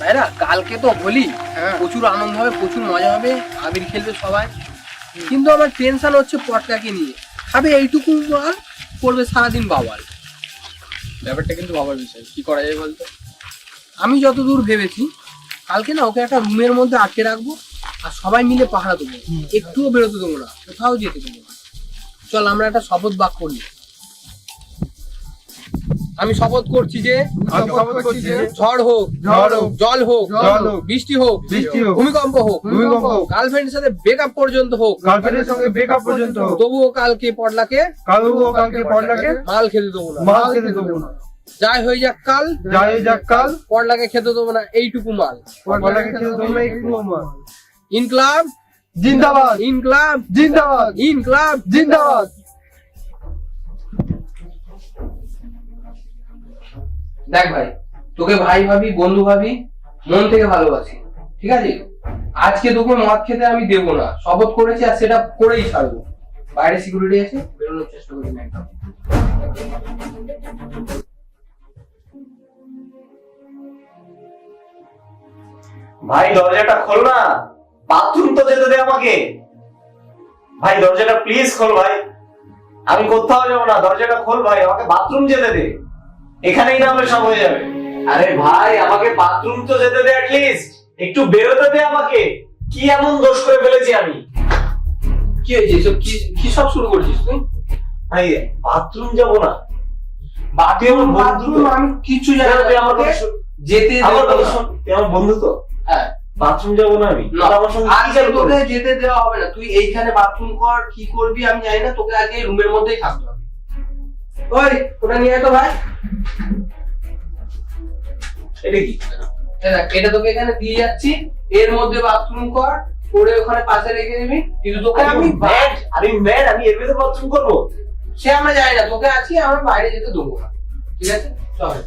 ভাইরা কালকে তো হোলি, প্রচুর আনন্দ হবে, প্রচুর মজা হবে, আবির খেলবে সবাই। কিন্তু আমার টেনশন হচ্ছে পটকাকে নিয়ে। খাবে এইটুকু আর করবে সারাদিন বাবার। ব্যাপারটা কিন্তু বাবার বিষয়, কি করা যায় বলতো? আমি যতদূর ভেবেছি কালকে না ওকে একটা রুমের মধ্যে আটকে রাখবো আর সবাই মিলে পাহারা দেবো, একটুও বেরোতে দেবো না, কোথাও যেতে দেবো না। চল আমরা একটা শপথ বাক করি। আমি শপথ করছি যে ঝড় হোক, জল হোক, বৃষ্টি হোক, ভূমিকম্প হোক, গার্লফ্রেন্ডের সাথে ব্রেকআপ পর্যন্ত হোক, তবুও কালকে পটলাকে মাল খেতে দেবো না। যাই হয়ে যাক কাল, পটলাকে খেতে দেবো না এইটুকু মাল। ইনকলাব জিন্দাবাদ, ইনকলাব জিন্দাবাদ, ইনকলাব জিন্দাবাদ। দেখ ভাই, তোকে ভাই ভাবি, বন্ধু ভাবি, মন থেকে ভালোবাসি, ঠিক আছে? আজকে তোকে মদ খেতে আমি দেবো না, শপথ করেছি আর সেটা করেই ছাড়বো। বাইরে সিকিউরিটি আছে, বেরোনোর চেষ্টা করি না একদম। ভাই দরজাটা খোল না, বাথরুম তো যেতে দে আমাকে। ভাই দরজাটা প্লিজ খোল ভাই, আমি কোথাও যাবো না, দরজাটা খোল ভাই, আমাকে বাথরুম যেতে দে, এখানেই না হলে সব হয়ে যাবে। আরে ভাই আমাকে বাথরুম তো যেতে দে, অ্যাটলিস্ট একটু বেরোতে দে আমাকে। কি এমন দোষ করে ফেলেছি আমি? কি হয়েছে? এসব কি সব শুরু করছিস তুই? ভাই বাথরুম যাবো না, বাথরুম আমি কিছু জানি না, তুই আমার আমাকে কথা শোন, যেতে আমার দেবো কথা না। শোন, তুই আমার বন্ধু তো। হ্যাঁ, বাথরুম যাবো না আমি, না, আর আমার সঙ্গে কি আজকে যাবি তোকে তোকে? যেতে দেওয়া হবে না। তুই এইখানে বাথরুম কর, কি করবি আমি জানি না, তোকে আজকে রুমের মধ্যেই থাকতে হবে। ওই ওটা নিয়ে আয় তো ভাই। এটা কি? এই দেখ, এটা তোকে এখানে দিয়ে যাচ্ছি, এর মধ্যে বাথরুম কর, করে ওখানে পাশে রেখে দিবি। কিন্তু তোকে আমি আমি এর ভিতরে বাথরুম করবো? সে আমরা জানি না, তোকে আছি আমরা বাইরে যেতে দেবো না, ঠিক আছে? চল।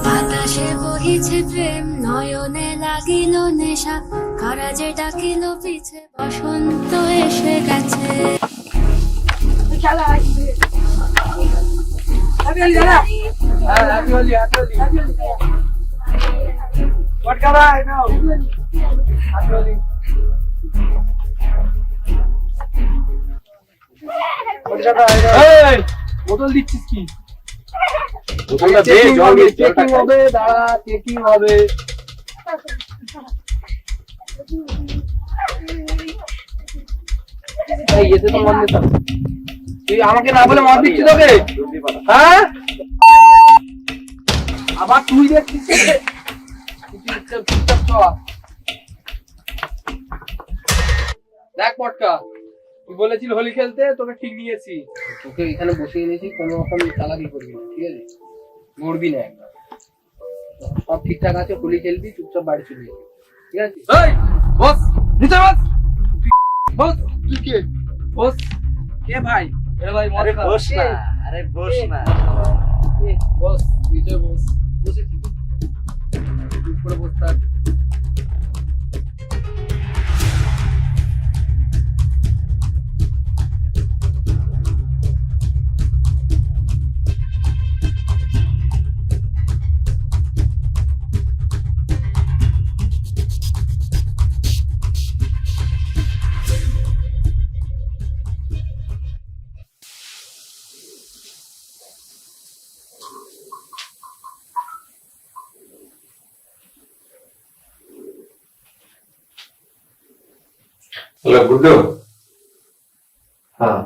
বাতাসে বহিছে প্রেম, নয়নে লাগিল নেশা, কারা যে ডাকিল পিছে, বসন্ত এসে গেছে। বোতল দিচ্ছিস কি? বোতলটা দে, জল দে, জলটা চেকিং খাই। হবে, দাঁড়া, চেকিং হবে। এই এতে তো মদ নিতাম। তুই আমাকে না বলে মদ দিচ্ছিস তোকে? হ্যাঁ, আবার তুই দেখছিস? চুপচাপ চ। দেখ পটকা, তুই বলেছিল হোলি খেলতে, তোকে ঠিক নিয়েছি। তোকে এখানে বসিয়ে নিয়েছি, কোনো রকম চালাকি করবি না, ঠিক আছে? মরবি না একদম। সব ঠিকঠাক আছে, হোলি খেলবি, চুপচাপ বাড়ি চলে যাবি, ঠিক আছে? এই বস, নিচে বস। বস, তুই কে? বস কে ভাই? এ ভাই আরে মদ বস খা। না, আরে বস না। এ, বস, নিচে বস। বসে ঠিক চুপ করে বস থাক। হ্যালো গুড্ডু। হ্যাঁ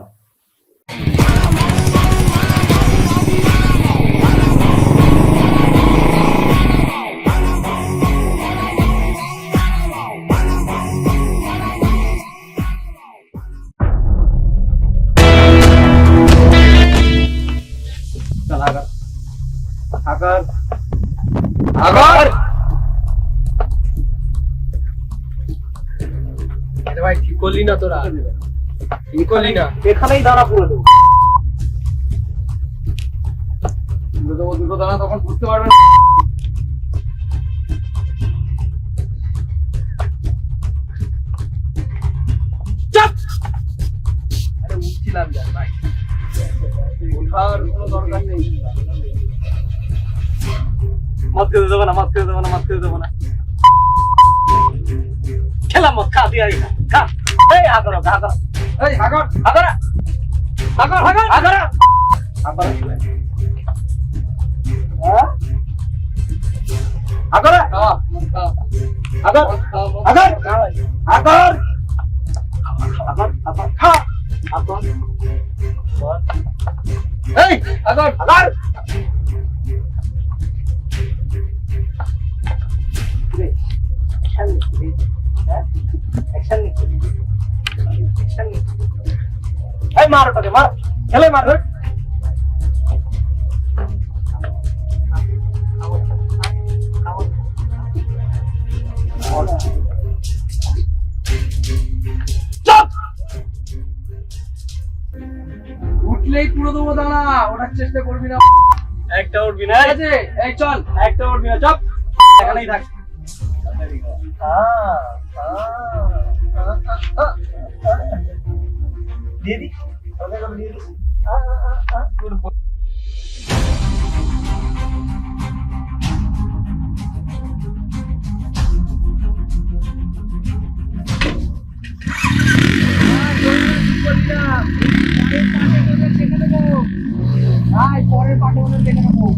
না তোরা, কি করলি না? এখানেই দাঁড়া পুরো দেবো। দুটো দানা তখন বুঝতে পারবে না। আরে উঠছিলাম যা ভাই, ওঠার কোনো দরকার নেই। মদ খেতে দেবো না, মদ খেতে দেবো না, মদ খেতে দেবো না। খেলাম মদ, খা দিয়ে খা, খা। এই হা করো, হা করো। এই হাগর, হা করো। হা করো, হা করো। হা করো। আবার হ্যাঁ? হা করো। খাওয়া, খাওয়া, হা করো। খাওয়া, হা করো। খাওয়া। হা করো। হা করো, হা করো। খা। হা করো। এই হাগর, হা করো। এই মার ওটাকে, মার, খেলে মার। চুপ! উঠলেই পুরো দেবো দাঁড়া, ওঠার চেষ্টা করবি না, একটা উঠবি না, ঠিক আছে? এই চল, একটা উঠবি না, চপ এখানেই থাক। দিয়ে দি, দিয়ে দি। পরের পাটে ওদের দেখে নেবো।